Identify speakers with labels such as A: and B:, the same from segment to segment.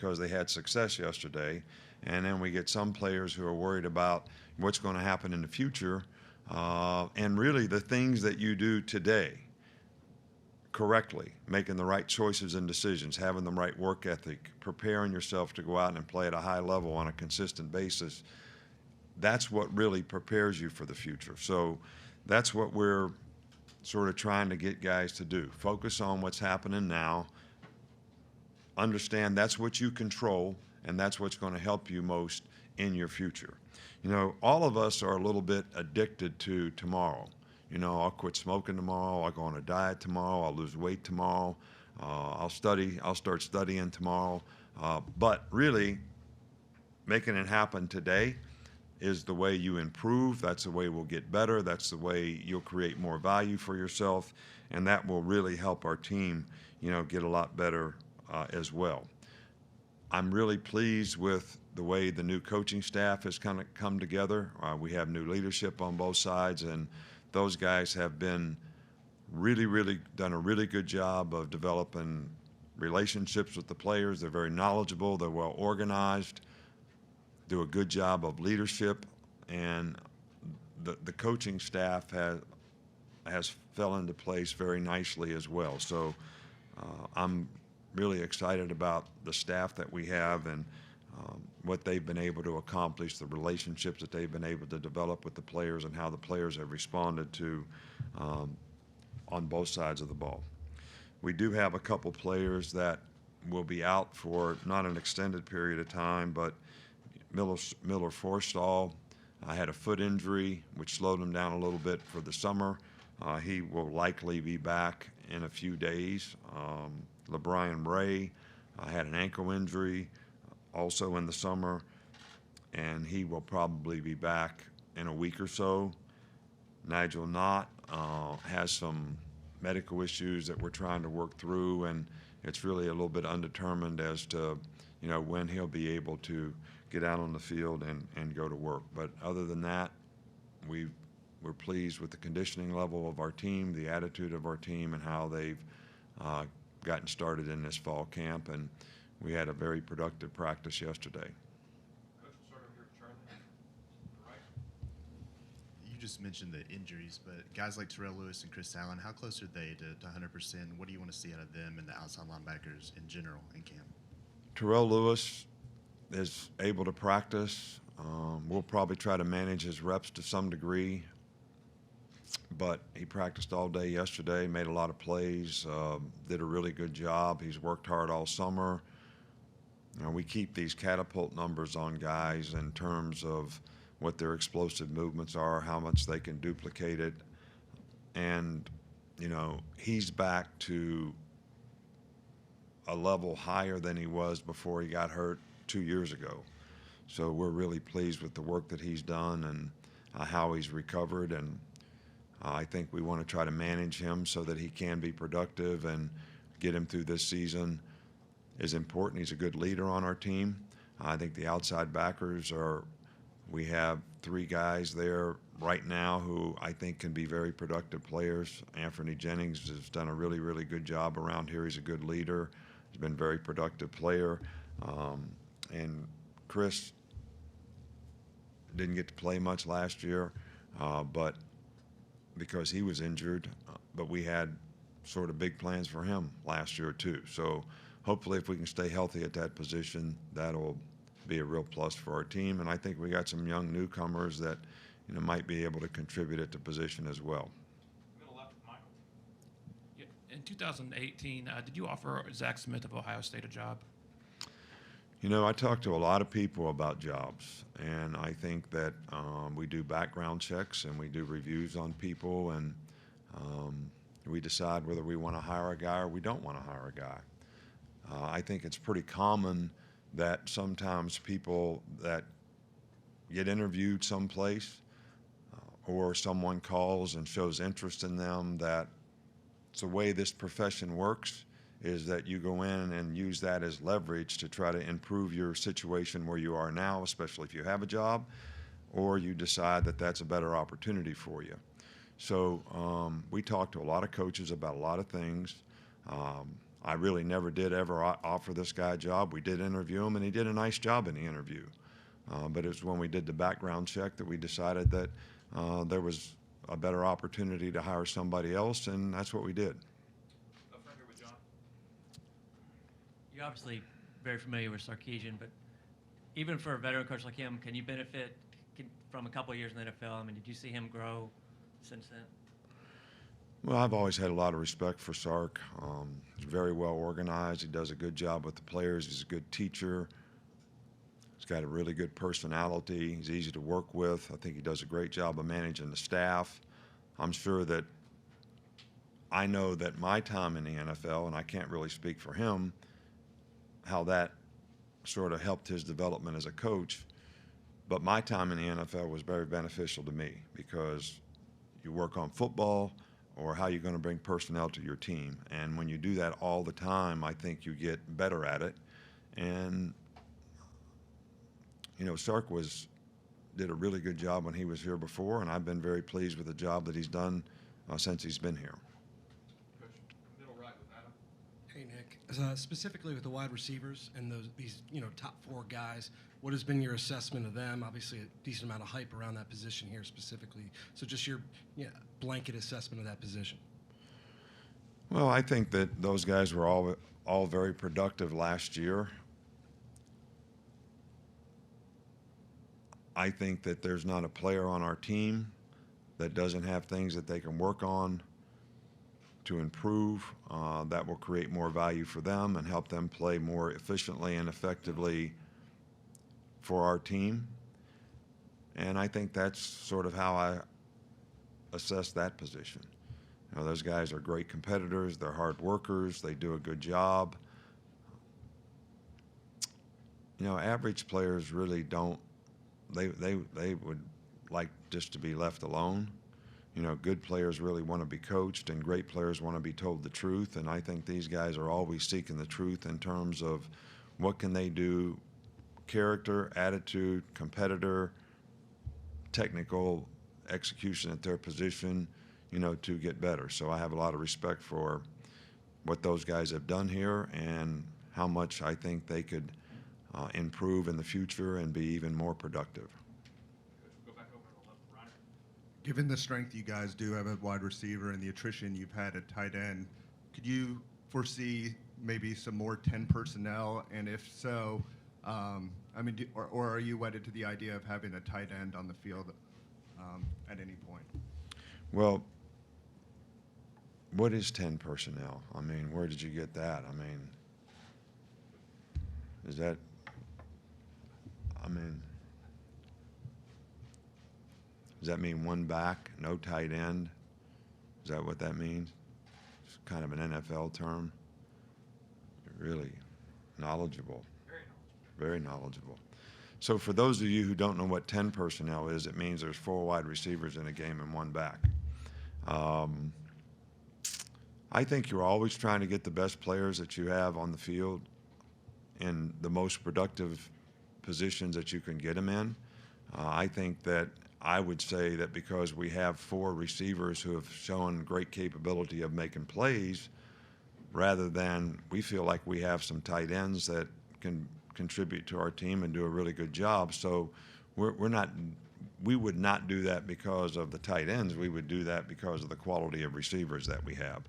A: because they had success yesterday. And then we get some players who are worried about what's going to happen in the future. And really, the things that you do today correctly, making the right choices and decisions, having the right work ethic, preparing yourself to go out and play at a high level on a consistent basis, that's what really prepares you for the future. So that's what we're sort of trying to get guys to do. Focus on what's happening now. Understand that's what you control, and that's what's going to help you most in your future. You know, all of us are a little bit addicted to tomorrow. You know, I'll quit smoking tomorrow. I'll go on a diet tomorrow. I'll lose weight tomorrow. I'll study. I'll start studying tomorrow. But really, making it happen today is the way you improve. That's the way we'll get better. That's the way you'll create more value for yourself, and that will really help our team, you know, get a lot better as well. I'm really pleased with the way the new coaching staff has kind of come together. We have new leadership on both sides, and those guys have been really done a really good job of developing relationships with the players. They're very knowledgeable. They're well organized, do a good job of leadership, and the coaching staff has fell into place very nicely as well. So I'm really excited about the staff that we have and what they've been able to accomplish, the relationships that they've been able to develop with the players, and how the players have responded to on both sides of the ball. We do have a couple players that will be out for not an extended period of time, but Miller Forstall had a foot injury, which slowed him down a little bit for the summer. He will likely be back in a few days. LeBrian Ray had an ankle injury also in the summer, and he will probably be back in a week or so. Nigel Knott has some medical issues that we're trying to work through, and it's really a little bit undetermined as to, you know, when he'll be able to get out on the field and go to work. But other than that, we're pleased with the conditioning level of our team, the attitude of our team, and how they've gotten started in this fall camp. And we had a very productive practice yesterday.
B: Coach, we'll start over here with Charlie. Right.
C: You just mentioned the injuries, but guys like Terrell Lewis and Chris Allen, how close are they to 100%? What do you want to see out of them and the outside linebackers in general in camp?
A: Terrell Lewis is able to practice. We'll probably try to manage his reps to some degree, but he practiced all day yesterday, made a lot of plays, did a really good job. He's worked hard all summer. You know, we keep these catapult numbers on guys in terms of what their explosive movements are, how much they can duplicate it. And, you know, he's back to a level higher than he was before he got hurt 2 years ago. So we're really pleased with the work that he's done and how he's recovered. And I think we want to try to manage him so that he can be productive, and get him through this season is important. He's a good leader on our team. I think the outside backers we have 3 guys there right now who I think can be very productive players. Anthony Jennings has done a really good job around here. He's a good leader. He's been a very productive player. And Chris didn't get to play much last year, but because he was injured, but we had sort of big plans for him last year too. So hopefully if we can stay healthy at that position, that'll be a real plus for our team. And I think we got some young newcomers that, you know, might be able to contribute at the position as well.
B: Middle left, Michael.
D: Yeah, in 2018, did you offer Zach Smith of Ohio State a job?
A: You know, I talk to a lot of people about jobs, and I think that we do background checks and we do reviews on people, and we decide whether we want to hire a guy or we don't want to hire a guy. I think it's pretty common that sometimes people that get interviewed someplace or someone calls and shows interest in them, that it's the way this profession works, is that you go in and use that as leverage to try to improve your situation where you are now, especially if you have a job, or you decide that that's a better opportunity for you. So we talk to a lot of coaches about a lot of things. I really never did ever offer this guy a job. We did interview him, and he did a nice job in the interview. But it was when we did the background check that we decided that there was a better opportunity to hire somebody else, and that's what we did.
B: Up front here with John.
E: You're obviously very familiar with Sarkisian, but even for a veteran coach like him, can you benefit from a couple of years in the NFL? I mean, did you see him grow since then?
A: Well, I've always had a lot of respect for Sark. He's very well organized. He does a good job with the players. He's a good teacher. He's got a really good personality. He's easy to work with. I think he does a great job of managing the staff. I'm sure that I know that my time in the NFL, and I can't really speak for him, how that sort of helped his development as a coach. But my time in the NFL was very beneficial to me because you work on football or how you're going to bring personnel to your team. And when you do that all the time, I think you get better at it. And, you know, Sark did a really good job when he was here before, and I've been very pleased with the job that he's done since he's been here.
B: Coach, middle right with Adam.
F: Hey, Nick. Specifically with the wide receivers and these top four guys, what has been your assessment of them? Obviously, a decent amount of hype around that position here specifically. So just your blanket assessment of that position.
A: Well, I think that those guys were all very productive last year. I think that there's not a player on our team that doesn't have things that they can work on to improve that will create more value for them and help them play more efficiently and effectively for our team. And I think that's sort of how I assess that position. You know, those guys are great competitors. They're hard workers. They do a good job. You know, average players really don't. They would like just to be left alone. You know, good players really want to be coached, and great players want to be told the truth. And I think these guys are always seeking the truth in terms of what can they do, character, attitude, competitor, technical execution at their position, you know, to get better. So I have a lot of respect for what those guys have done here and how much I think they could improve in the future and be even more productive.
B: Coach, we'll go back over to the left, Reiner.
G: Given the strength you guys do have at wide receiver and the attrition you've had at tight end, could you foresee maybe some more 10 personnel? And if so, I mean, or are you wedded to the idea of having a tight end on the field at any point?
A: Well, what is 10 personnel? I mean, where did you get that? I mean, is that, does that mean one back, no tight end? Is that what that means? It's kind of an NFL term. You're really knowledgeable. Very knowledgeable. So for those of you who don't know what 10 personnel is, it means there's 4 wide receivers in a game and 1 back. I think you're always trying to get the best players that you have on the field in the most productive positions that you can get them in. I think that I would say that because we have 4 receivers who have shown great capability of making plays, rather than we feel like we have some tight ends that can contribute to our team and do a really good job. So we would not do that because of the tight ends. We would do that because of the quality of receivers that we have.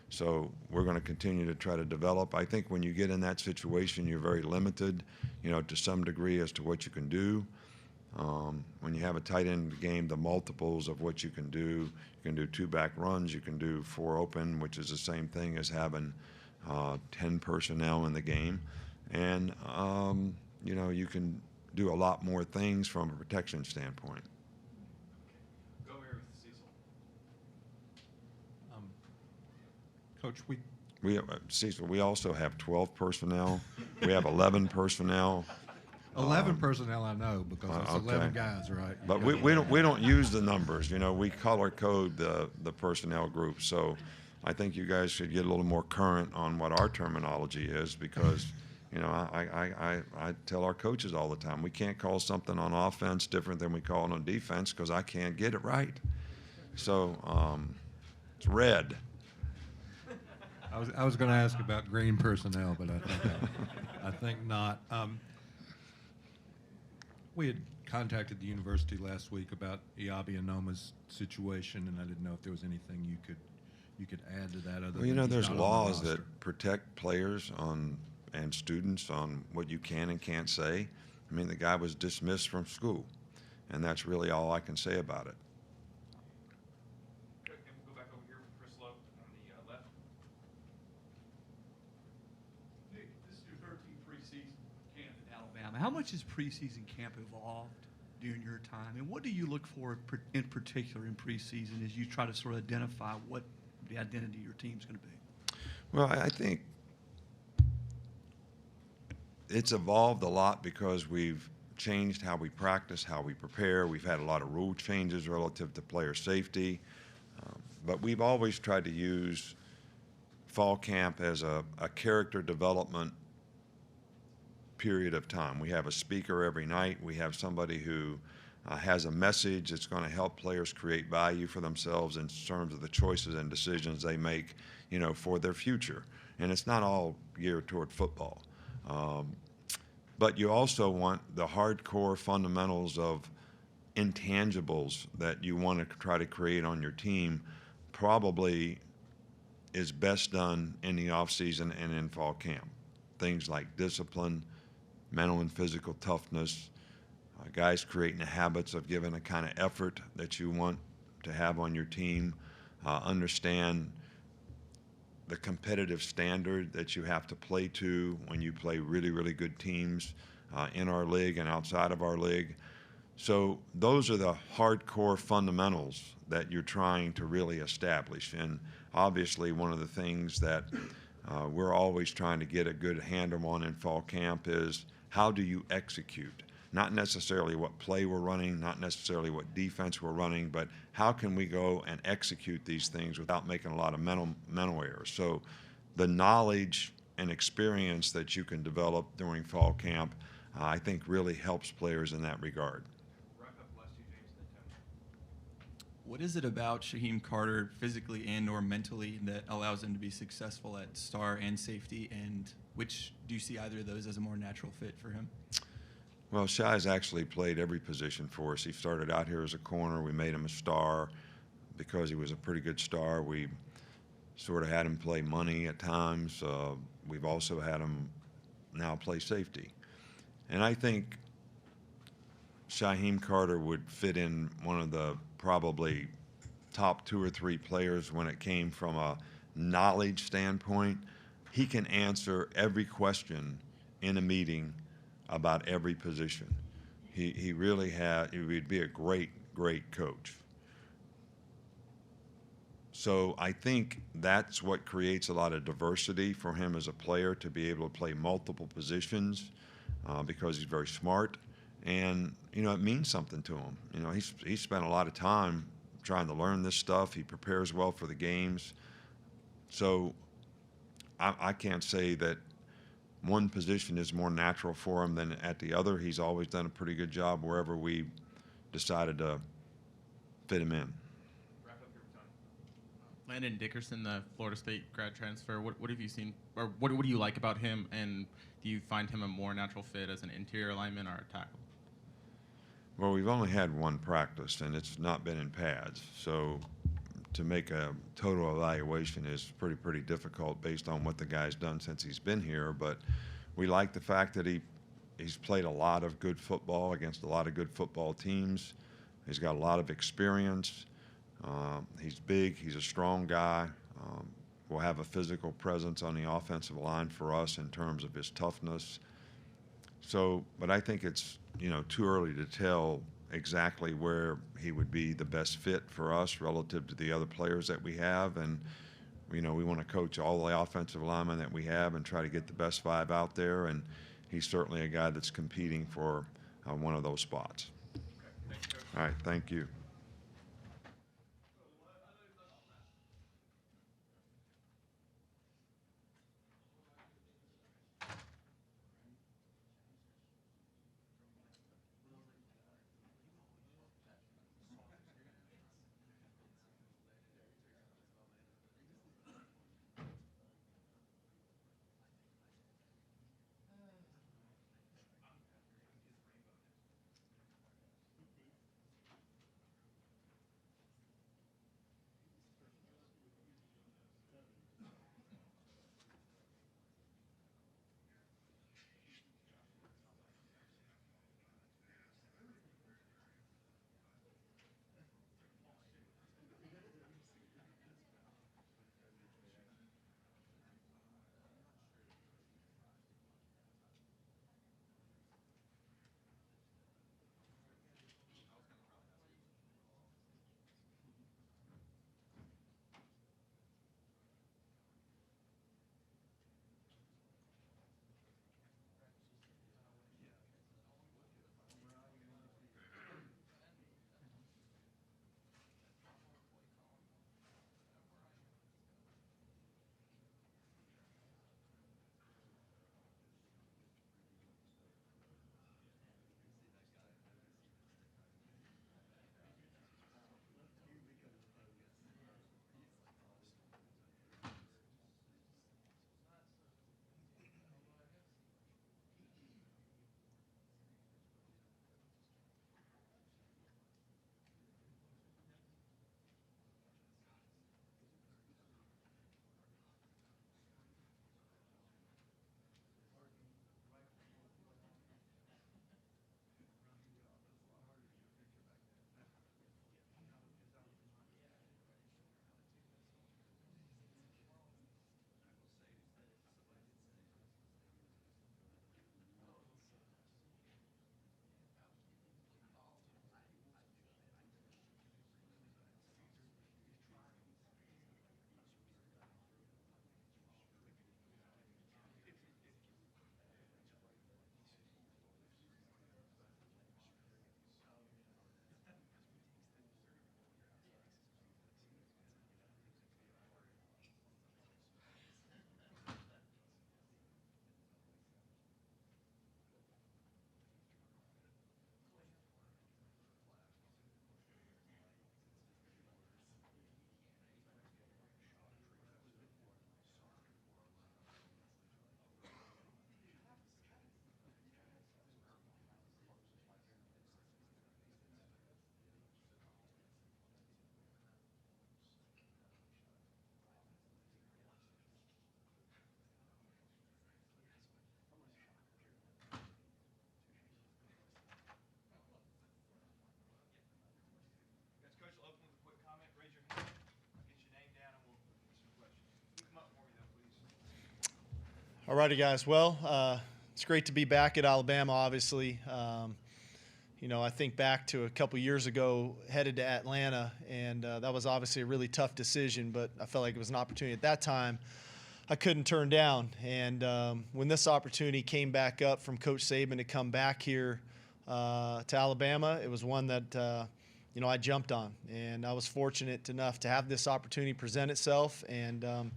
A: So we're going to continue to try to develop. I think when you get in that situation, you're very limited, you know, to some degree as to what you can do. When you have a tight end game, the multiples of what you can do 2 back runs, you can do 4 open, which is the same thing as having 10 personnel in the game. And, you know, you can do a lot more things from a protection standpoint.
B: Go here with Cecil.
H: Coach,
A: Cecil, we also have 12 personnel. We have 11 personnel.
H: 11 personnel I know because it's 11 guys, right?
A: But we don't use the numbers. You know, we color code the personnel group. So I think you guys should get a little more current on what our terminology is because, you know, I tell our coaches all the time, we can't call something on offense different than we call it on defense because I can't get it right. So it's red.
H: I was going to ask about green personnel, but I think not. We had contacted the university last week about Iabi Anoma's situation, and I didn't know if there was anything you could add to that. Other
A: Well, you
H: than
A: know,
H: he's
A: there's
H: not on the
A: laws
H: roster.
A: that protect players and students on what you can and can't say. I mean, the guy was dismissed from school, and that's really all I can say about it.
B: Good, and we'll go back over here with Chris Lowe on the left.
I: Nick, this is your 13th preseason camp in Alabama. How much has preseason camp evolved during your time, and what do you look for in particular in preseason as you try to sort of identify what the identity of your team's going to be?
A: Well, I think it's evolved a lot because we've changed how we practice, how we prepare. We've had a lot of rule changes relative to player safety. But we've always tried to use fall camp as a character development period of time. We have a speaker every night. We have somebody who has a message that's going to help players create value for themselves in terms of the choices and decisions they make, you know, for their future. And it's not all geared toward football. But you also want the hardcore fundamentals of intangibles that you want to try to create on your team probably is best done in the offseason and in fall camp. Things like discipline, mental and physical toughness, guys creating the habits of giving the kind of effort that you want to have on your team, understand the competitive standard that you have to play to when you play really, really good teams in our league and outside of our league. So those are the hardcore fundamentals that you're trying to really establish. And obviously one of the things that we're always trying to get a good handle on in fall camp is how do you execute? Not necessarily what play we're running, not necessarily what defense we're running, but how can we go and execute these things without making a lot of mental errors. So the knowledge and experience that you can develop during fall camp, I think really helps players in that regard.
B: Wrap up the last two, James, and then Tim.
J: What is it about Shaheen Carter physically and or mentally that allows him to be successful at star and safety, and which do you see either of those as a more natural fit for him?
A: Well, Shai's actually played every position for us. He started out here as a corner. We made him a star because he was a pretty good star. We sort of had him play money at times. We've also had him now play safety. And I think Shaheen Carter would fit in one of the probably top 2 or 3 players when it came from a knowledge standpoint. He can answer every question in a meeting about every position. He really he would be a great coach. So I think that's what creates a lot of diversity for him as a player, to be able to play multiple positions because he's very smart. And, you know, it means something to him. You know, he's spent a lot of time trying to learn this stuff. He prepares well for the games. So I can't say that one position is more natural for him than at the other. He's always done a pretty good job wherever we decided to fit him in.
B: Wrap up here with Tony.
K: Landon Dickerson, the Florida State grad transfer. What have you seen, or what do you like about him, and do you find him a more natural fit as an interior lineman or a tackle?
A: Well, we've only had one practice, and it's not been in pads. So to make a total evaluation is pretty difficult based on what the guy's done since he's been here. But we like the fact that he's played a lot of good football against a lot of good football teams. He's got a lot of experience. He's big. He's a strong guy. Will have a physical presence on the offensive line for us in terms of his toughness. So, but I think it's, you know, too early to tell exactly where he would be the best fit for us relative to the other players that we have. And, you know, we want to coach all the offensive linemen that we have and try to get the best 5 out there. And he's certainly a guy that's competing for one of those spots.
B: Okay, thank you, Coach.
A: All right, thank you.
L: All righty, guys. Well, it's great to be back at Alabama, obviously. I think back to a couple years ago, headed to Atlanta, and that was obviously a really tough decision, but I felt like it was an opportunity at that time I couldn't turn down. And when this opportunity came back up from Coach Saban to come back here to Alabama, it was one that I jumped on, and I was fortunate enough to have this opportunity present itself, and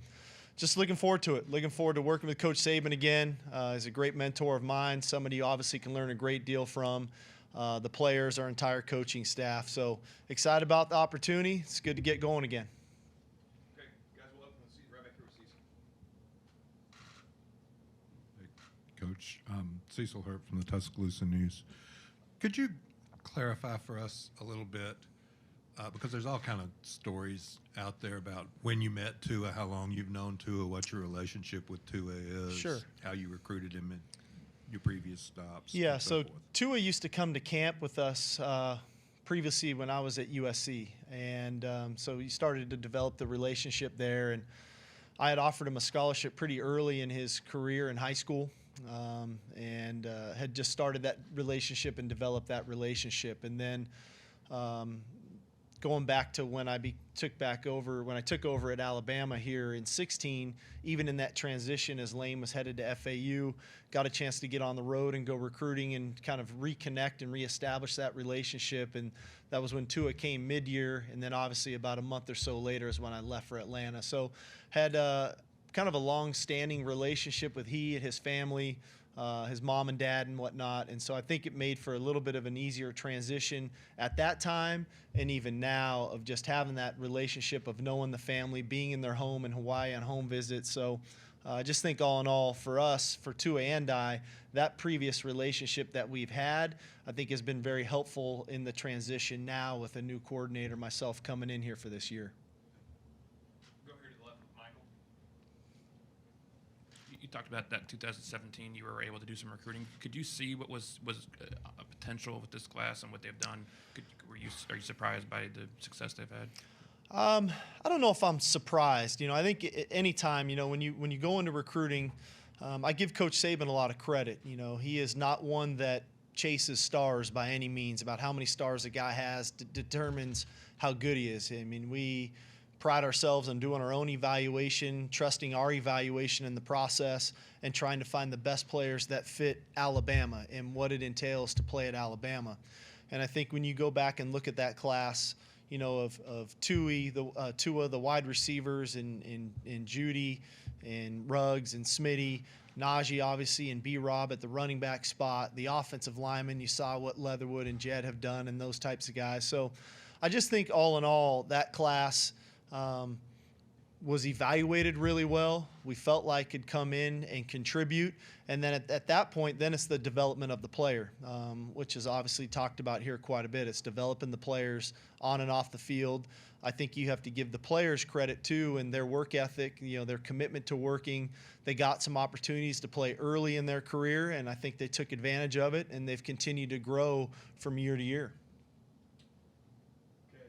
L: just looking forward to it. Looking forward to working with Coach Saban again. He's a great mentor of mine, somebody you obviously can learn a great deal from. The players, our entire coaching staff. So excited about the opportunity. It's good to get going again.
B: Okay, guys, we'll open the seat right back here with Cecil.
H: Coach, Cecil Hurt from the Tuscaloosa News. Could you clarify for us a little bit, because there's all kind of stories out there about when you met Tua, how long you've known Tua, what your relationship with Tua is,
L: Sure.
H: how you recruited him in your previous stops.
L: Yeah,
H: and
L: so
H: forth.
L: Tua used to come to camp with us previously when I was at USC, and so we started to develop the relationship there, and I had offered him a scholarship pretty early in his career in high school, and had just started that relationship and developed that relationship, and then going back to when I took over at Alabama here in 16, even in that transition as Lane was headed to FAU, got a chance to get on the road and go recruiting and kind of reconnect and reestablish that relationship. And that was when Tua came mid-year, and then obviously about a month or so later is when I left for Atlanta. So had kind of a long-standing relationship with he and his family, his mom and dad and whatnot. And so I think it made for a little bit of an easier transition at that time and even now of just having that relationship of knowing the family, being in their home in Hawaii on home visits. So I just think all in all for us, for Tua and I, that previous relationship that we've had, I think has been very helpful in the transition now with a new coordinator, myself coming in here for this year.
B: Go here to the left with Michael.
D: You talked about that 2017. You were able to do some recruiting. Could you see what was a potential with this class and what they've done? Are you surprised by the success they've had?
L: I don't know if I'm surprised. I think any time, when you go into recruiting, I give Coach Saban a lot of credit. He is not one that chases stars by any means. About how many stars a guy has determines how good he is. I mean, we pride ourselves on doing our own evaluation, trusting our evaluation in the process, and trying to find the best players that fit Alabama and what it entails to play at Alabama. And I think when you go back and look at that class, of Tua, the wide receivers, and Judy, and Ruggs, and Smitty, Najee, obviously, and B-Rob at the running back spot, the offensive linemen, you saw what Leatherwood and Jed have done, and those types of guys. So I just think all in all, that class was evaluated really well. We felt like could come in and contribute. And then at that point, then it's the development of the player, which is obviously talked about here quite a bit. It's developing the players on and off the field. I think you have to give the players credit too, and their work ethic, their commitment to working. They got some opportunities to play early in their career, and I think they took advantage of it, and they've continued to grow from year to year.
B: Okay,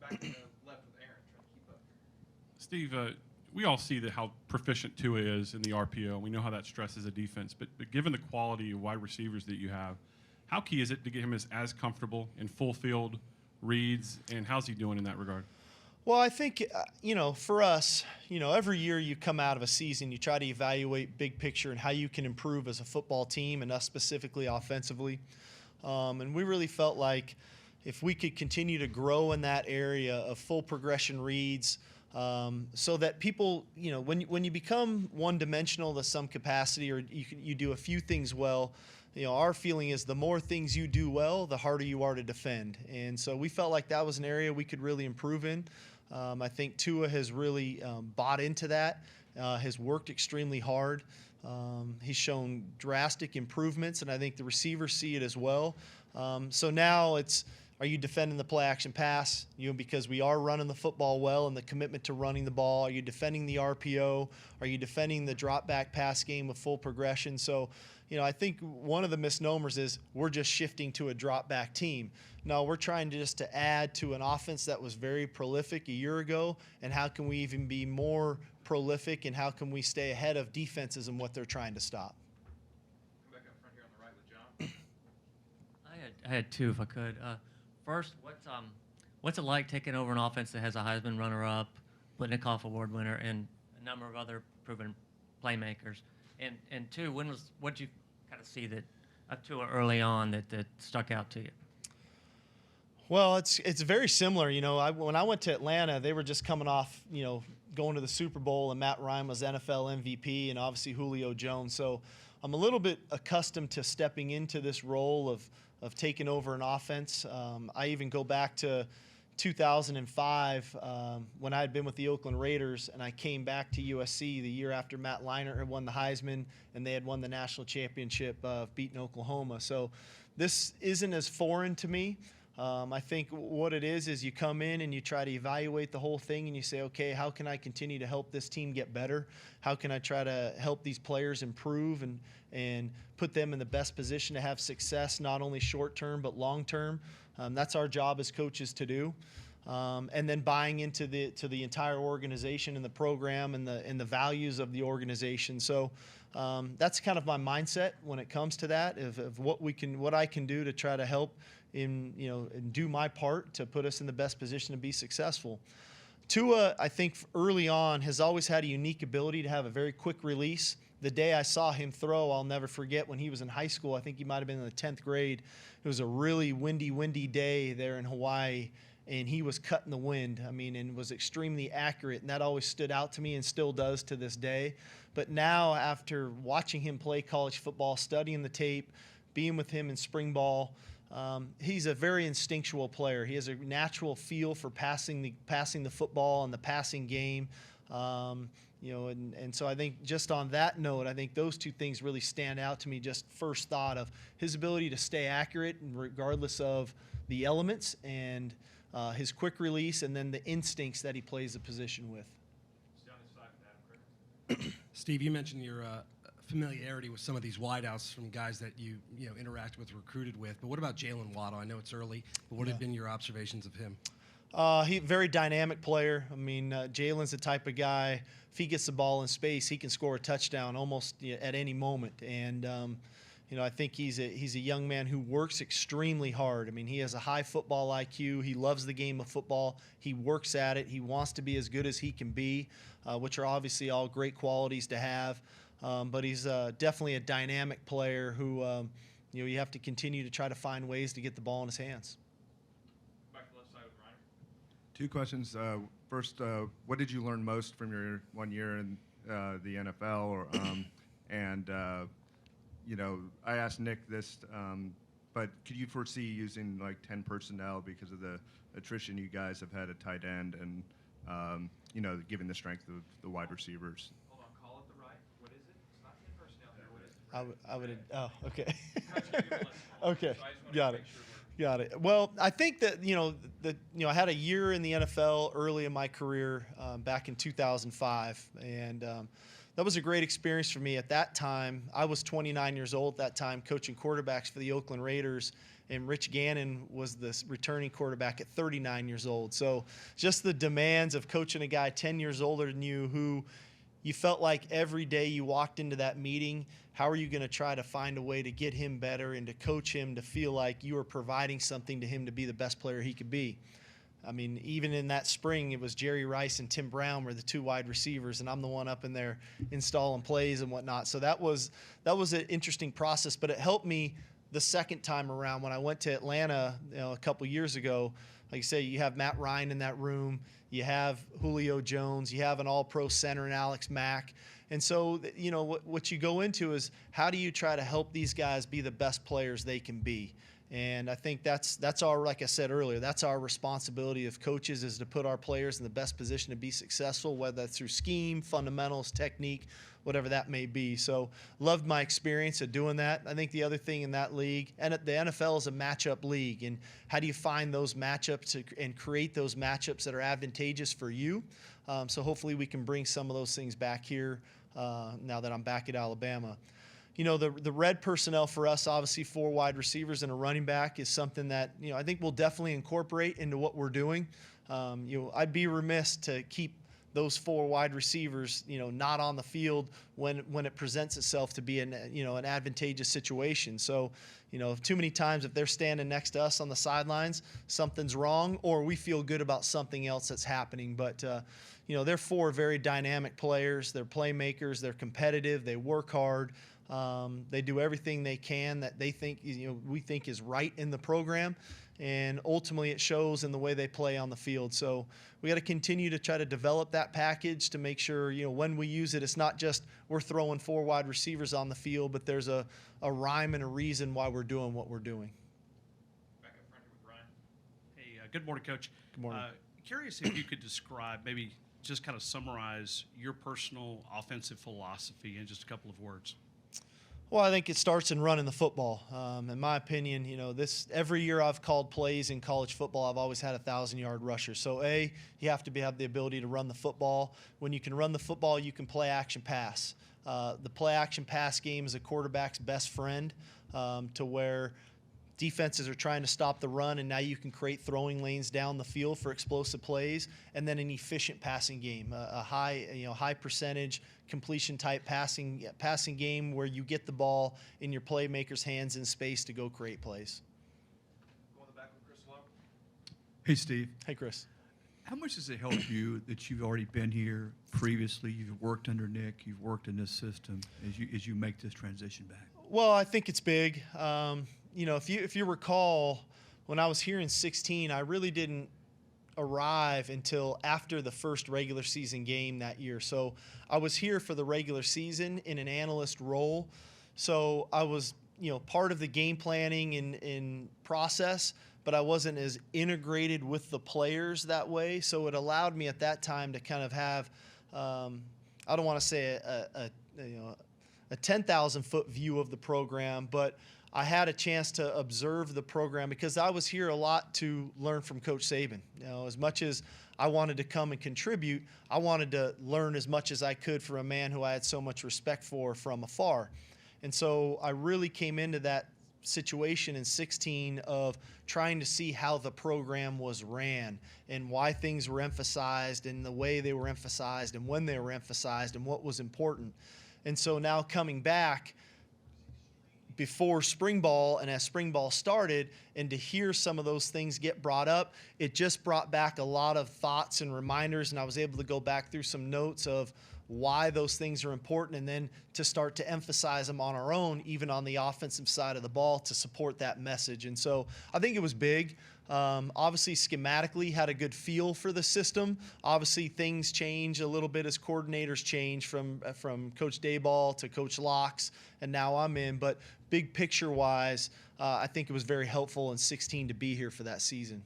B: back to the left with Aaron, trying to keep up here.
M: Steve, we all see how proficient Tua is in the RPO. We know how that stresses a defense. But given the quality of wide receivers that you have, how key is it to get him as comfortable in full field reads, and how's he doing in that regard?
L: Well, I think, for us, every year you come out of a season, you try to evaluate big picture and how you can improve as a football team, and us specifically offensively. And we really felt like if we could continue to grow in that area of full progression reads, so that people, when you become one-dimensional to some capacity, or you do a few things well, our feeling is the more things you do well, the harder you are to defend. And so we felt like that was an area we could really improve in. I think Tua has really bought into that, has worked extremely hard. He's shown drastic improvements, and I think the receivers see it as well. So now it's, are you defending the play-action pass? Because we are running the football well and the commitment to running the ball. Are you defending the RPO? Are you defending the drop-back pass game with full progression? So, I think one of the misnomers is we're just shifting to a drop back team. No, we're trying to add to an offense that was very prolific a year ago, and how can we even be more prolific, and how can we stay ahead of defenses and what they're trying to stop.
B: Come back up front here on the right with John.
E: I had two, if I could. First, what's it like taking over an offense that has a Heisman runner-up, Blitnikoff Award winner, and a number of other proven playmakers? And two, what did you kind of see that up to early on that stuck out to you?
L: Well, it's very similar. When I went to Atlanta, they were just coming off, going to the Super Bowl, and Matt Ryan was NFL MVP, and obviously Julio Jones. So I'm a little bit accustomed to stepping into this role of taking over an offense. I even go back to 2005 when I had been with the Oakland Raiders, and I came back to USC the year after Matt Leinart had won the Heisman, and they had won the national championship, beating Oklahoma. So this isn't as foreign to me. I think what it is you come in and you try to evaluate the whole thing, and you say, okay, how can I continue to help this team get better? How can I try to help these players improve and put them in the best position to have success, not only short term but long term? That's our job as coaches to do. And then buying into the entire organization and the program and the values of the organization. So that's kind of my mindset when it comes to that, of what I can do to try to help and do my part to put us in the best position to be successful. Tua, I think early on, has always had a unique ability to have a very quick release. The day I saw him throw, I'll never forget, when he was in high school. I think he might have been in the 10th grade. It was a really windy day there in Hawaii, and he was cutting the wind. And was extremely accurate, and that always stood out to me and still does to this day. But now, after watching him play college football, studying the tape, being with him in spring ball, he's a very instinctual player. He has a natural feel for passing the football and the passing game. And so I think just on that note, I think those two things really stand out to me. Just first thought of his ability to stay accurate and regardless of the elements, and his quick release, and then the instincts that he plays the position with.
B: Stay on this side with Adam, Craig.
F: Steve, you mentioned your familiarity with some of these wideouts from guys that you interact with, recruited with. But what about Jalen Waddell? I know it's early, but what have been your observations of him?
L: He's a very dynamic player. Jalen's the type of guy, if he gets the ball in space, he can score a touchdown almost at any moment. And I think he's a young man who works extremely hard. He has a high football IQ. He loves the game of football. He works at it. He wants to be as good as he can be, which are obviously all great qualities to have. But he's definitely a dynamic player who you have to continue to try to find ways to get the ball in his hands.
B: Back to the left side with Ryan.
G: Two questions. First, what did you learn most from your 1 year in the NFL? I asked Nick this, but could you foresee using like 10 personnel because of the attrition you guys have had at tight end, and given the strength of the wide receivers?
B: Hold on, call it the right. What is it? It's not 10 personnel here. What is it?
L: Oh, okay.
B: So
L: Okay,
B: I just wanted
L: got
B: to
L: it.
B: make sure
L: Got it. Well, I think that I had a year in the NFL early in my career back in 2005, and that was a great experience for me. At that time, I was 29 years old at that time, coaching quarterbacks for the Oakland Raiders, and Rich Gannon was the returning quarterback at 39 years old. So just the demands of coaching a guy 10 years older than you, who you felt like every day you walked into that meeting, how are you going to try to find a way to get him better and to coach him to feel like you are providing something to him to be the best player he could be? Even in that spring, it was Jerry Rice and Tim Brown were the two wide receivers, and I'm the one up in there installing plays and whatnot. So that was an interesting process, but it helped me the second time around when I went to Atlanta a couple years ago. Like I say, you have Matt Ryan in that room, you have Julio Jones, you have an all-pro center in Alex Mack. And so, what you go into is how do you try to help these guys be the best players they can be? And I think that's our, like I said earlier, that's our responsibility of coaches, is to put our players in the best position to be successful, whether that's through scheme, fundamentals, technique, whatever that may be. So loved my experience of doing that. I think the other thing in that league, and the NFL is a matchup league, and how do you find those matchups and create those matchups that are advantageous for you? So hopefully we can bring some of those things back here now that I'm back at Alabama. the red personnel for us, obviously 4 wide receivers and a running back, is something that, I think we'll definitely incorporate into what we're doing. I'd be remiss to keep those 4 wide receivers, not on the field when it presents itself to be an advantageous situation. So, too many times if they're standing next to us on the sidelines, something's wrong, or we feel good about something else that's happening. But, they're 4 very dynamic players. They're playmakers. They're competitive. They work hard. They do everything they can that they think, we think is right in the program. And ultimately it shows in the way they play on the field. So we got to continue to try to develop that package to make sure, when we use it, it's not just we're throwing 4 wide receivers on the field, but there's a rhyme and a reason why we're doing what we're doing.
B: Back up front here with Ryan.
N: Hey, good morning, Coach.
L: Good morning.
N: Curious if you could describe, maybe just kind of summarize your personal offensive philosophy in just a couple of words.
L: Well, I think it starts in running the football. In my opinion, every year I've called plays in college football, I've always had 1,000-yard rusher. So, you have to have the ability to run the football. When you can run the football, you can play action pass. The play action pass game is a quarterback's best friend, to where defenses are trying to stop the run, and now you can create throwing lanes down the field for explosive plays, and then an efficient passing game, a high percentage completion type passing game where you get the ball in your playmakers' hands in space to go create plays.
B: Go in the back with Chris Lowe.
I: Hey, Steve.
L: Hey, Chris.
I: How much does it help you that you've already been here previously? You've worked under Nick. You've worked in this system as you make this transition back.
L: Well, I think it's big. If you recall, when I was here in 2016, I really didn't arrive until after the first regular season game that year. So I was here for the regular season in an analyst role. So I was, part of the game planning and process, but I wasn't as integrated with the players that way. So it allowed me at that time to kind of have, I don't want to say a 10,000-foot view of the program, but I had a chance to observe the program because I was here a lot to learn from Coach Saban. As much as I wanted to come and contribute, I wanted to learn as much as I could from a man who I had so much respect for from afar. And so I really came into that situation in 2016 of trying to see how the program was ran and why things were emphasized and the way they were emphasized and when they were emphasized and what was important. And so now coming back before spring ball and as spring ball started, and to hear some of those things get brought up, it just brought back a lot of thoughts and reminders, and I was able to go back through some notes of why those things are important, and then to start to emphasize them on our own, even on the offensive side of the ball, to support that message. And so I think it was big. Obviously, schematically, had a good feel for the system. Obviously, things change a little bit as coordinators change from Coach Dayball to Coach Locks, and now I'm in. But big picture-wise, I think it was very helpful in 2016 to be here for that season.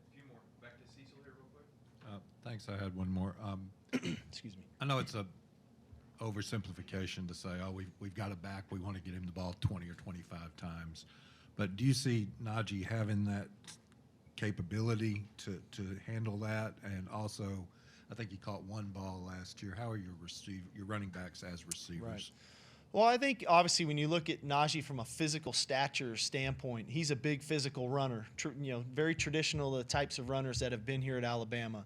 B: A few more. Back to Cecil here real quick.
H: Thanks. I had one more.
L: Excuse me.
H: I know it's a oversimplification to say, we've got it back. We want to get him the ball 20 or 25 times. But do you see Najee having that capability to handle that? And also, I think he caught 1 ball last year. How are your running backs as receivers?
L: Right. Well, I think obviously when you look at Najee from a physical stature standpoint, he's a big physical runner. Very traditional, the types of runners that have been here at Alabama.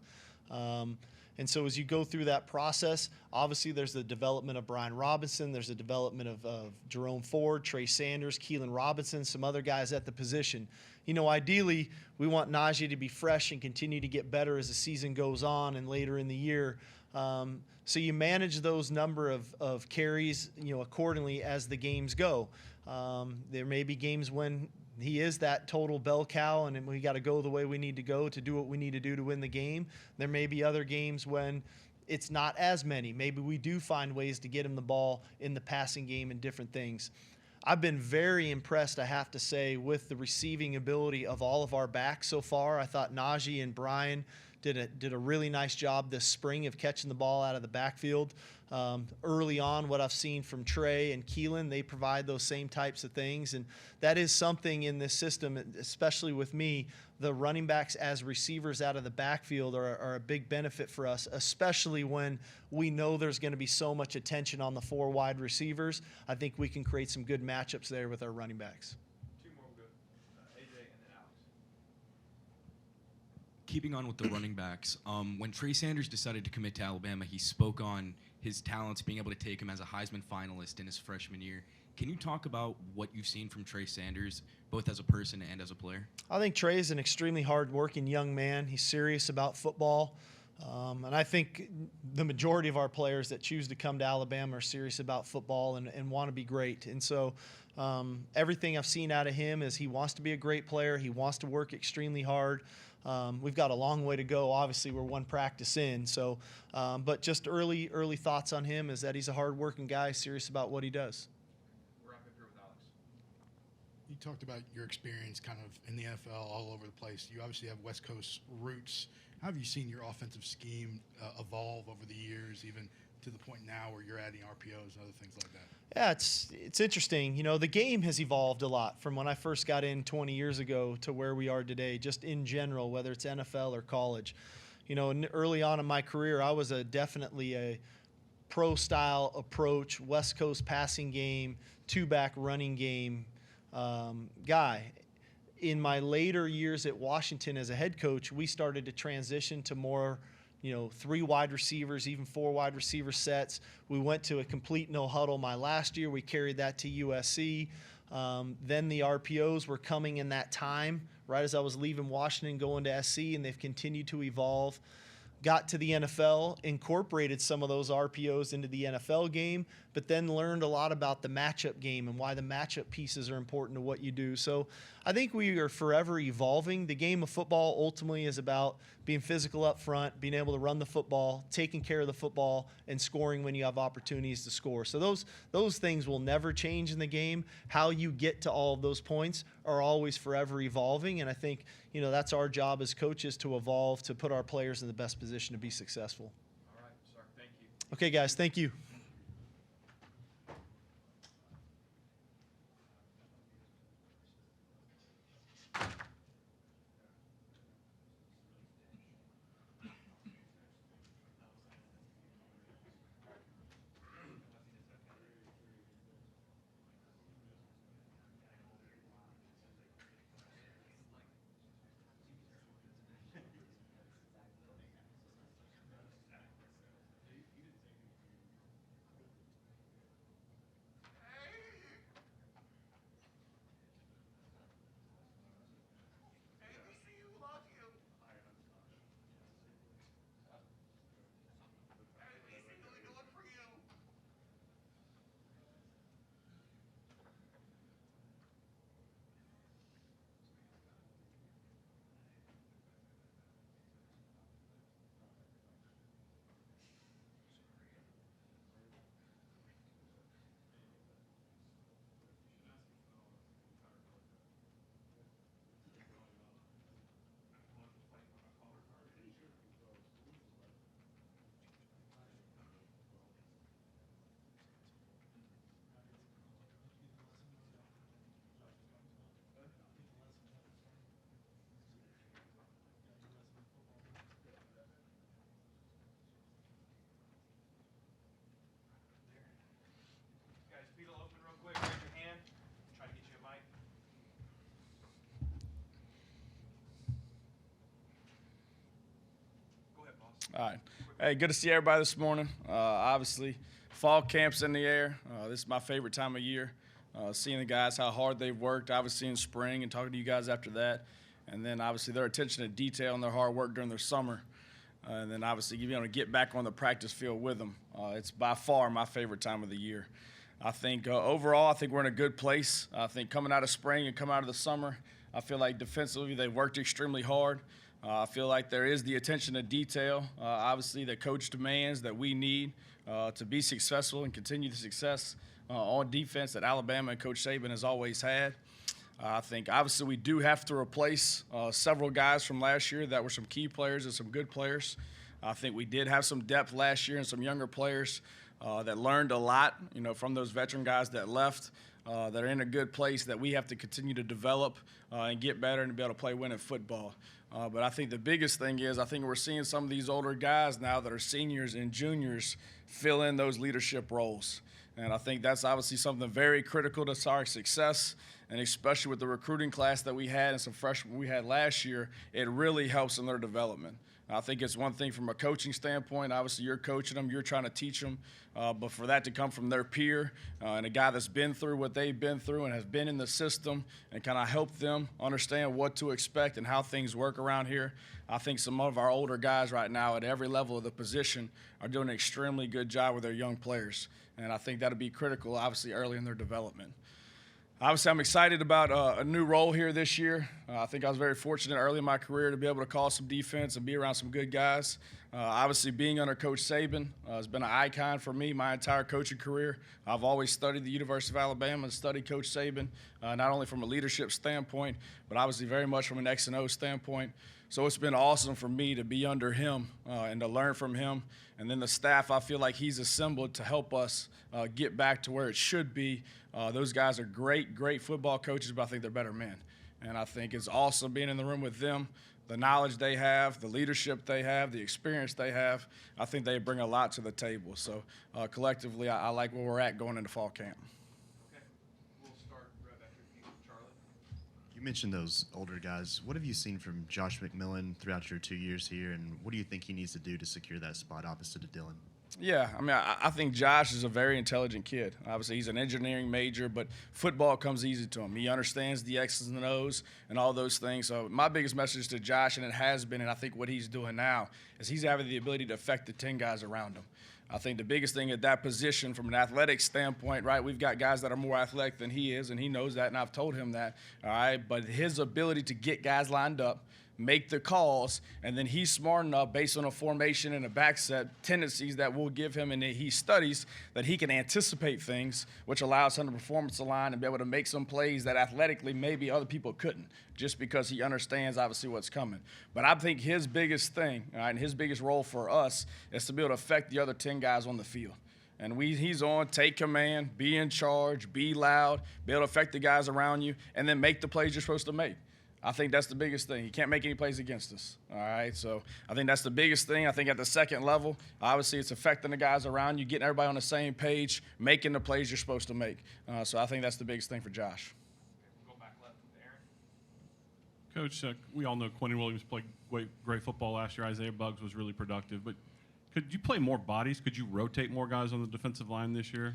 L: And so as you go through that process, obviously there's the development of Brian Robinson, there's the development of Jerome Ford, Trey Sanders, Keelan Robinson, some other guys at the position. Ideally, we want Najee to be fresh and continue to get better as the season goes on and later in the year. So you manage those number of carries, accordingly as the games go. There may be games when he is that total bell cow and we got to go the way we need to go to do what we need to do to win the game. There may be other games when it's not as many. Maybe we do find ways to get him the ball in the passing game and different things. I've been very impressed, I have to say, with the receiving ability of all of our backs so far. I thought Najee and Brian did a really nice job this spring of catching the ball out of the backfield. Early on, what I've seen from Trey and Keelan, they provide those same types of things. And that is something in this system, especially with me, the running backs as receivers out of the backfield are a big benefit for us, especially when we know there's going to be so much attention on the 4 wide receivers. I think we can create some good matchups there with our running backs.
B: Two more will go. AJ and then Alex.
O: Keeping on with the running backs, when Trey Sanders decided to commit to Alabama, he spoke on his talents, being able to take him as a Heisman finalist in his freshman year. Can you talk about what you've seen from Trey Sanders, both as a person and as a player?
L: I think Trey is an extremely hard-working young man. He's serious about football. And I think the majority of our players that choose to come to Alabama are serious about football and want to be great. And so everything I've seen out of him is he wants to be a great player. He wants to work extremely hard. We've got a long way to go. Obviously, we're one practice in. So, but just early thoughts on him is that he's a hard-working guy, serious about what he does.
B: We'll wrap up here with Alex.
P: You talked about your experience kind of in the NFL all over the place. You obviously have West Coast roots. How have you seen your offensive scheme evolve over the years, even to the point now where you're adding RPOs and other things like that?
L: Yeah, it's interesting. You know, the game has evolved a lot from when I first got in 20 years ago to where we are today, just in general, whether it's NFL or college. You know, early on in my career, I was definitely a pro-style approach, West Coast passing game, 2-back running game guy. In my later years at Washington as a head coach, we started to transition to more, 3 wide receivers, even 4 wide receiver sets. We went to a complete no huddle my last year. We carried that to USC. Then the RPOs were coming in that time, right as I was leaving Washington, going to SC, and they've continued to evolve. Got to the NFL, incorporated some of those RPOs into the NFL game, but then learned a lot about the matchup game and why the matchup pieces are important to what you do. So I think we are forever evolving. The game of football ultimately is about being physical up front, being able to run the football, taking care of the football, and scoring when you have opportunities to score. So those things will never change in the game. How you get to all of those points are always forever evolving, and I think that's our job as coaches, to evolve, to put our players in the best position to be successful.
B: All right, sir. Thank you.
L: Okay, guys, thank you.
B: Guys, feet will open real quick. Raise your hand. Try to get you a mic. Go ahead, boss.
Q: All right. Hey, good to see everybody this morning. Obviously, fall camp's in the air. This is my favorite time of year. Seeing the guys, how hard they've worked, obviously in spring, and talking to you guys after that. And then, obviously, their attention to detail and their hard work during their summer. And then, obviously, being able to get back on the practice field with them. It's by far my favorite time of the year. I think overall, I think we're in a good place. I think coming out of spring and coming out of the summer, I feel like defensively they worked extremely hard. I feel like there is the attention to detail, obviously, that coach demands, that we need to be successful and continue the success on defense that Alabama and Coach Saban has always had. I think obviously we do have to replace several guys from last year that were some key players and some good players. I think we did have some depth last year and some younger players that learned a lot, from those veteran guys that left, that are in a good place that we have to continue to develop and get better and be able to play winning football. But I think the biggest thing is I think we're seeing some of these older guys now that are seniors and juniors fill in those leadership roles. And I think that's obviously something very critical to our success, and especially with the recruiting class that we had and some freshmen we had last year, it really helps in their development. I think it's one thing from a coaching standpoint. Obviously, you're coaching them, you're trying to teach them, but for that to come from their peer and a guy that's been through what they've been through and has been in the system and kind of help them understand what to expect and how things work around here, I think some of our older guys right now at every level of the position are doing an extremely good job with their young players, and I think that'll be critical, obviously, early in their development. Obviously, I'm excited about a new role here this year. I think I was very fortunate early in my career to be able to call some defense and be around some good guys. Obviously, being under Coach Saban has been an icon for me my entire coaching career. I've always studied the University of Alabama and studied Coach Saban, not only from a leadership standpoint, but obviously very much from an X and O standpoint. So it's been awesome for me to be under him and to learn from him. And then the staff I feel like he's assembled to help us get back to where it should be. Those guys are great, great football coaches, but I think they're better men. And I think it's awesome being in the room with them, the knowledge they have, the leadership they have, the experience they have. I think they bring a lot to the table. So collectively, I like where we're at going into fall camp.
K: Okay, we'll start right back here with Charlie.
C: You mentioned those older guys. What have you seen from Josh Mcmillan throughout your 2 years here, and what do you think he needs to do to secure that spot opposite of Dylan?
Q: Yeah, I mean, I think Josh is a very intelligent kid. Obviously, he's an engineering major, but football comes easy to him. He understands the X's and O's and all those things. So my biggest message to Josh, and it has been, and I think what he's doing now, is he's having the ability to affect the 10 guys around him. I think the biggest thing at that position from an athletic standpoint, right, we've got guys that are more athletic than he is, and he knows that, and I've told him that, all right? But his ability to get guys lined up, make the calls, and then he's smart enough based on a formation and a back set tendencies that we'll give him, and he studies that he can anticipate things, which allows him to performance align and be able to make some plays that athletically maybe other people couldn't, just because he understands obviously what's coming. But I think his biggest thing, all right, and his biggest role for us is to be able to affect the other 10 guys on the field. And he's on, take command, be in charge, be loud, be able to affect the guys around you, and then make the plays you're supposed to make. I think that's the biggest thing. He can't make any plays against us, all right? So I think that's the biggest thing. I think at the second level, obviously it's affecting the guys around you, getting everybody on the same page, making the plays you're supposed to make. So I think that's the biggest thing for Josh.
K: We'll go back left with Aaron.
M: Coach, we all know Quentin Williams played great football last year. Isaiah Buggs was really productive. But could you play more bodies? Could you rotate more guys on the defensive line this year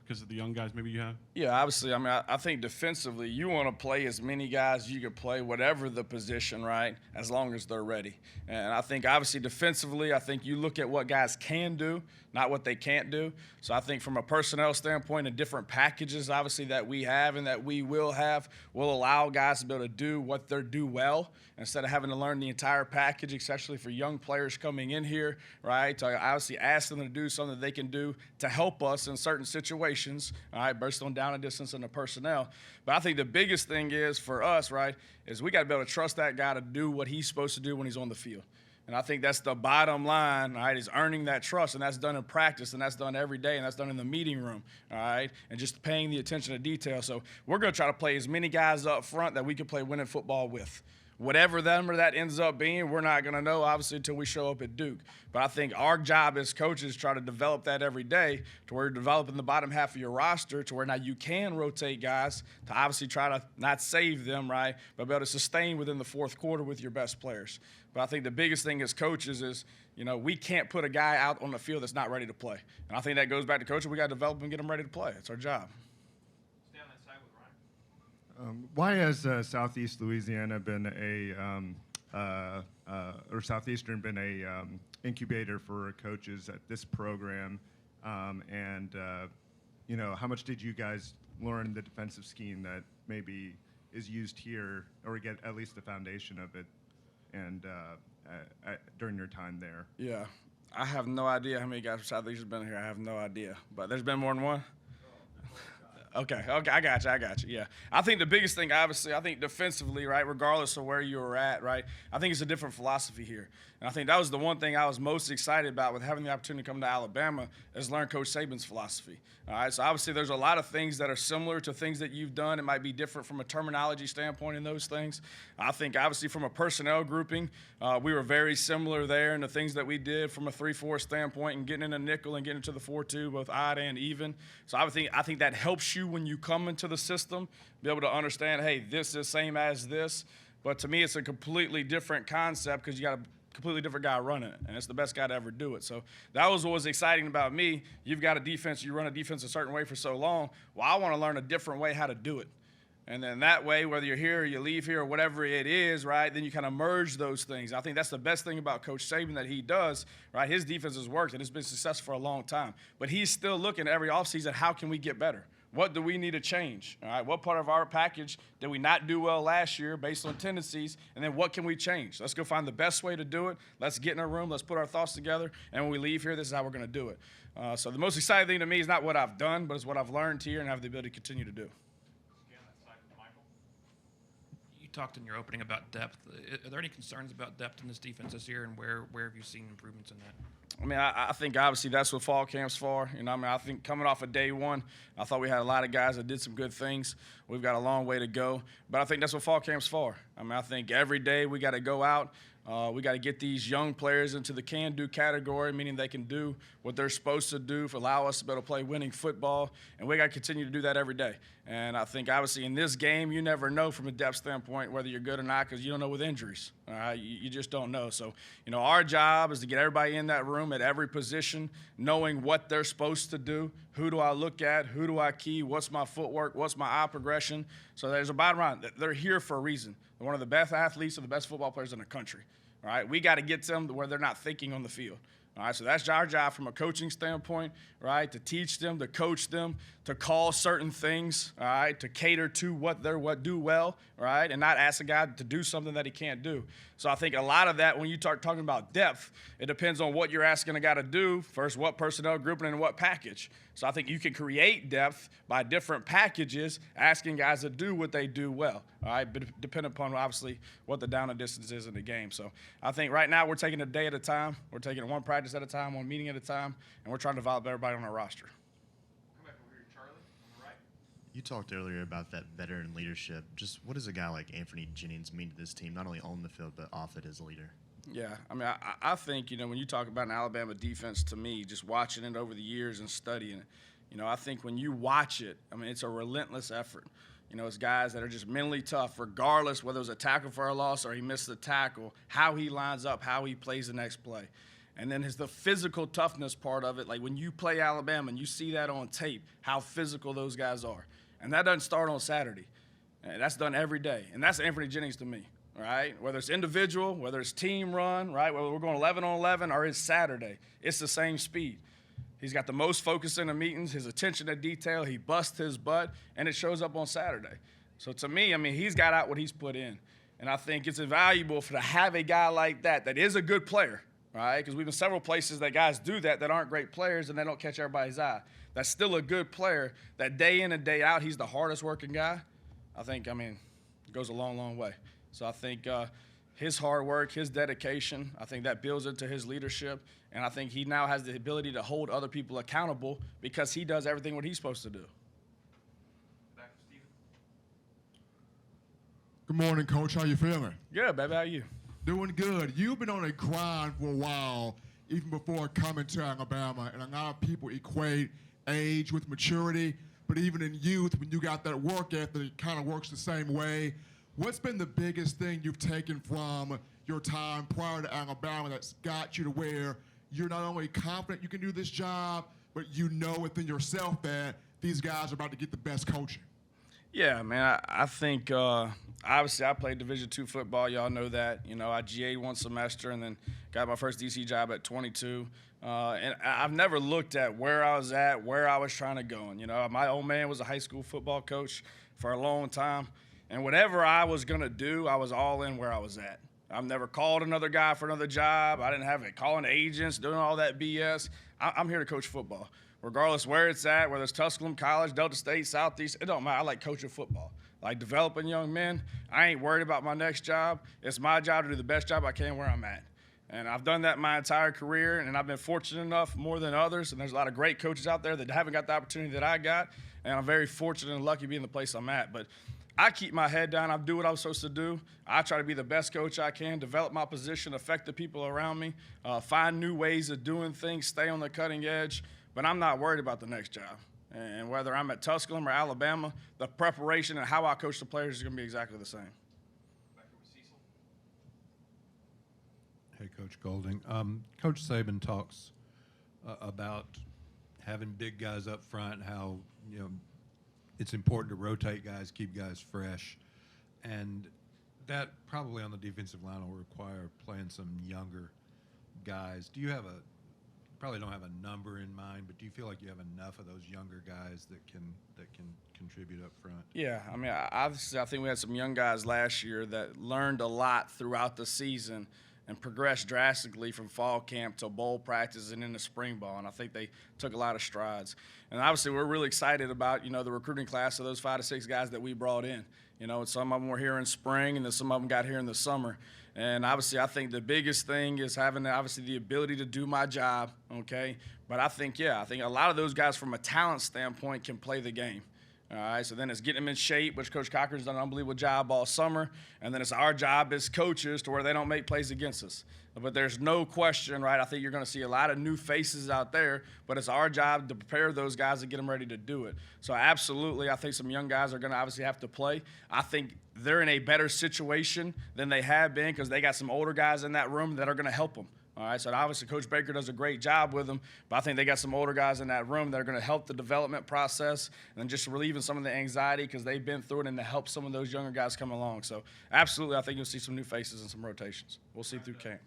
M: because of the young guys maybe you have?
Q: Yeah, obviously. I mean, I think defensively, you want to play as many guys as you can play, whatever the position, right, as long as they're ready. And I think, obviously, defensively, I think you look at what guys can do, not what they can't do. So I think from a personnel standpoint, the different packages, obviously, that we have and that we will have will allow guys to be able to do what they do well instead of having to learn the entire package, especially for young players coming in here, right, to obviously ask them to do something that they can do to help us in certain situations, all right, based on down and distance and the personnel. But I think the biggest thing is for us, right, is we got to be able to trust that guy to do what he's supposed to do when he's on the field. And I think that's the bottom line, all right, is earning that trust, and that's done in practice, and that's done every day, and that's done in the meeting room, all right, and just paying the attention to detail. So we're going to try to play as many guys up front that we can play winning football with. Whatever that ends up being, we're not going to know, obviously, until we show up at Duke. But I think our job as coaches is try to develop that every day to where you're developing the bottom half of your roster to where now you can rotate guys to obviously try to not save them, right, but be able to sustain within the fourth quarter with your best players. But I think the biggest thing as coaches is, we can't put a guy out on the field that's not ready to play. And I think that goes back to coaching. We got to develop and get them ready to play. It's our job.
K: Stay on that side with Ryan.
G: Why has Southeast Louisiana been or Southeastern been a incubator for coaches at this program? How much did you guys learn the defensive scheme that maybe is used here, or get at least the foundation of it, and during your time there?
Q: Yeah, I have no idea how many guys from Southeast have been here. I have no idea, but there's been more than one. Okay, I got you. Yeah, I think the biggest thing, obviously, I think defensively, right, regardless of where you were at, right, I think it's a different philosophy here. And I think that was the one thing I was most excited about with having the opportunity to come to Alabama is learn Coach Saban's philosophy. All right, so obviously there's a lot of things that are similar to things that you've done. It might be different from a terminology standpoint in those things. I think obviously from a personnel grouping, we were very similar there in the things that we did from a 3-4 standpoint and getting in a nickel and getting into the 4-2, both odd and even. So I think that helps you when you come into the system, be able to understand, hey, this is the same as this. But to me, it's a completely different concept because you got a completely different guy running it, and it's the best guy to ever do it. So that was what was exciting about me. You've got a defense, you run a defense a certain way for so long. Well, I want to learn a different way how to do it. And then that way, whether you're here or you leave here or whatever it is, right, then you kind of merge those things. I think that's the best thing about Coach Saban that he does, right? His defense has worked, and it's been successful for a long time. But he's still looking every offseason, how can we get better? What do we need to change? All right, what part of our package did we not do well last year based on tendencies? And then what can we change? Let's go find the best way to do it. Let's get in a room. Let's put our thoughts together. And when we leave here, this is how we're going to do it. So the most exciting thing to me is not what I've done, but it's what I've learned here and have the ability to continue to do.
D: You talked in your opening about depth. Are there any concerns about depth in this defense this year, and where have you seen improvements in that?
Q: I mean, I think obviously that's what fall camp's for. You know, I mean, I think coming off of day one, I thought we had a lot of guys that did some good things. We've got a long way to go, but I think that's what fall camp's for. I mean, I think every day we got to go out. We got to get these young players into the can-do category, meaning they can do what they're supposed to do for allow us to be able to play winning football, and we got to continue to do that every day. And I think, obviously, in this game, you never know from a depth standpoint whether you're good or not because you don't know with injuries. All right? You just don't know. So, you know, our job is to get everybody in that room at every position, knowing what they're supposed to do. Who do I look at? Who do I key? What's my footwork? What's my eye progression? So there's a bottom line. They're here for a reason. They're one of the best athletes or the best football players in the country. All right, we got to get them to where they're not thinking on the field. All right, so that's our job from a coaching standpoint, right, to teach them, to coach them, to call certain things, all right, to cater to what do well, right, and not ask a guy to do something that he can't do. So I think a lot of that, when you start talking about depth, it depends on what you're asking a guy to do, first what personnel grouping and what package. So I think you can create depth by different packages, asking guys to do what they do well, all right, but depending upon, obviously, what the down and distance is in the game. So I think right now we're taking a day at a time. We're taking it one practice at a time, one meeting at a time, and we're trying to develop everybody on our roster.
B: Come back over here, Charlie, on the right.
C: You talked earlier about that veteran leadership. Just what does a guy like Anthony Jennings mean to this team, not only on the field but off it as a leader?
Q: Yeah, I mean, I think, you know, when you talk about an Alabama defense, to me, just watching it over the years and studying it, you know, I think when you watch it, I mean, it's a relentless effort. You know, it's guys that are just mentally tough, regardless whether it was a tackle for a loss or he missed the tackle, how he lines up, how he plays the next play. And then the physical toughness part of it, like when you play Alabama and you see that on tape, how physical those guys are. And that doesn't start on Saturday. That's done every day. And that's Anthony Jennings to me, right? Whether it's individual, whether it's team run, right? Whether we're going 11 on 11 or it's Saturday, it's the same speed. He's got the most focus in the meetings, his attention to detail, he busts his butt, and it shows up on Saturday. So to me, I mean, he's got out what he's put in. And I think it's invaluable to have a guy like that is a good player, right? Because we've been several places that guys do that aren't great players and they don't catch everybody's eye. That's still a good player that day in and day out, he's the hardest working guy. I think, I mean, it goes a long, long way. So I think his hard work, his dedication, I think that builds into his leadership. And I think he now has the ability to hold other people accountable because he does everything what he's supposed to do.
B: Back to Steven.
R: Good morning, Coach. How you feeling?
Q: Good, baby. How are you?
R: Doing good. You've been on a grind for a while, even before coming to Alabama, and a lot of people equate age with maturity, but even in youth, when you got that work ethic, it kind of works the same way. What's been the biggest thing you've taken from your time prior to Alabama that's got you to where you're not only confident you can do this job, but you know within yourself that these guys are about to get the best coaching?
Q: Yeah, man, I think obviously I played Division II football. Y'all know that. You know, I GA'd one semester and then got my first DC job at 22. And I've never looked at where I was at, where I was trying to go. And, you know, my old man was a high school football coach for a long time. And whatever I was going to do, I was all in where I was at. I've never called another guy for another job. I didn't have it calling agents, doing all that BS. I'm here to coach football. regardless where it's at, whether it's Tusculum College, Delta State, Southeast, it don't matter. I like coaching football. I like developing young men. I ain't worried about my next job. It's my job to do the best job I can where I'm at. And I've done that my entire career, and I've been fortunate enough more than others, and there's a lot of great coaches out there that haven't got the opportunity that I got, and I'm very fortunate and lucky to be in the place I'm at. But I keep my head down. I do what I'm supposed to do. I try to be the best coach I can, develop my position, affect the people around me, find new ways of doing things, stay on the cutting edge. But I'm not worried about the next job. And whether I'm at Tusculum or Alabama, the preparation and how I coach the players is going to be exactly the same.
H: Hey, Coach Golding. Coach Saban talks about having big guys up front, how, it's important to rotate guys, keep guys fresh. And that probably on the defensive line will require playing some younger guys. Do you have probably don't have a number in mind, but do you feel like you have enough of those younger guys that can contribute up front?
Q: Yeah, I mean, obviously I think we had some young guys last year that learned a lot throughout the season and progressed drastically from fall camp to bowl practice and into spring ball, and I think they took a lot of strides. And obviously we're really excited about, the recruiting class of those 5 to 6 guys that we brought in. And some of them were here in spring, and then some of them got here in the summer. And obviously I think the biggest thing is having, obviously, the ability to do my job, okay? But I think a lot of those guys from a talent standpoint can play the game. All right, so then it's getting them in shape, which Coach Cocker's done an unbelievable job all summer, and then it's our job as coaches to where they don't make plays against us. But there's no question, right, I think you're going to see a lot of new faces out there, but it's our job to prepare those guys and get them ready to do it. So absolutely, I think some young guys are going to obviously have to play. I think they're in a better situation than they have been because they got some older guys in that room that are going to help them. All right, so obviously Coach Baker does a great job with them, but I think they got some older guys in that room that are going to help the development process and just relieving some of the anxiety because they've been through it and to help some of those younger guys come along. So absolutely, I think you'll see some new faces and some rotations. We'll see through camp.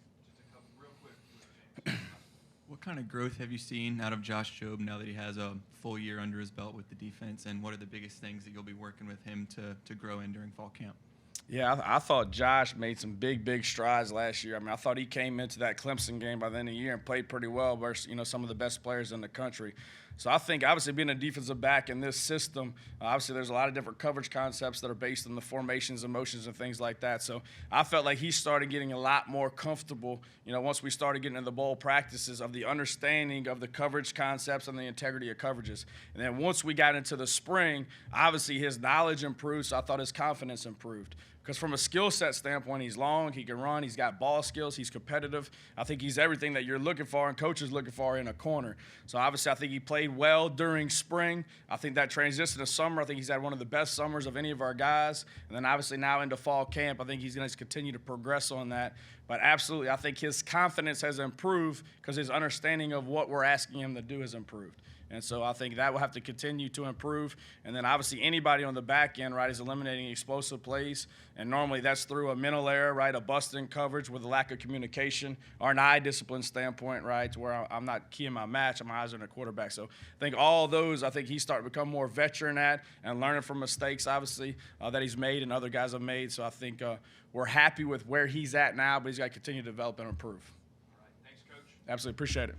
J: What kind of growth have you seen out of Josh Jobe now that he has a full year under his belt with the defense, and what are the biggest things that you'll be working with him to grow in during fall camp?
Q: Yeah, I thought Josh made some big strides last year. I mean, I thought he came into that Clemson game by the end of the year and played pretty well versus, some of the best players in the country. So I think, obviously, being a defensive back in this system, obviously there's a lot of different coverage concepts that are based on the formations and motions and things like that. So I felt like he started getting a lot more comfortable, once we started getting into the bowl practices of the understanding of the coverage concepts and the integrity of coverages. And then once we got into the spring, obviously his knowledge improved, so I thought his confidence improved. Because from a skill set standpoint, he's long, he can run, he's got ball skills, he's competitive. I think he's everything that you're looking for and coaches looking for in a corner. So obviously I think he played well during spring. I think that transition to summer, I think he's had one of the best summers of any of our guys. And then obviously now into fall camp, I think he's going to continue to progress on that. But absolutely, I think his confidence has improved because his understanding of what we're asking him to do has improved. And so I think that will have to continue to improve. And then obviously anybody on the back end, right, is eliminating explosive plays. And normally that's through a mental error, right, a busting coverage with a lack of communication, or an eye discipline standpoint, right, to where I'm not keying my match, my eyes on the quarterback. So I think all those, I think he's starting to become more veteran at and learning from mistakes, obviously, that he's made and other guys have made. So I think we're happy with where he's at now, but he's got to continue to develop and improve.
M: All right, thanks, Coach.
Q: Absolutely, appreciate it.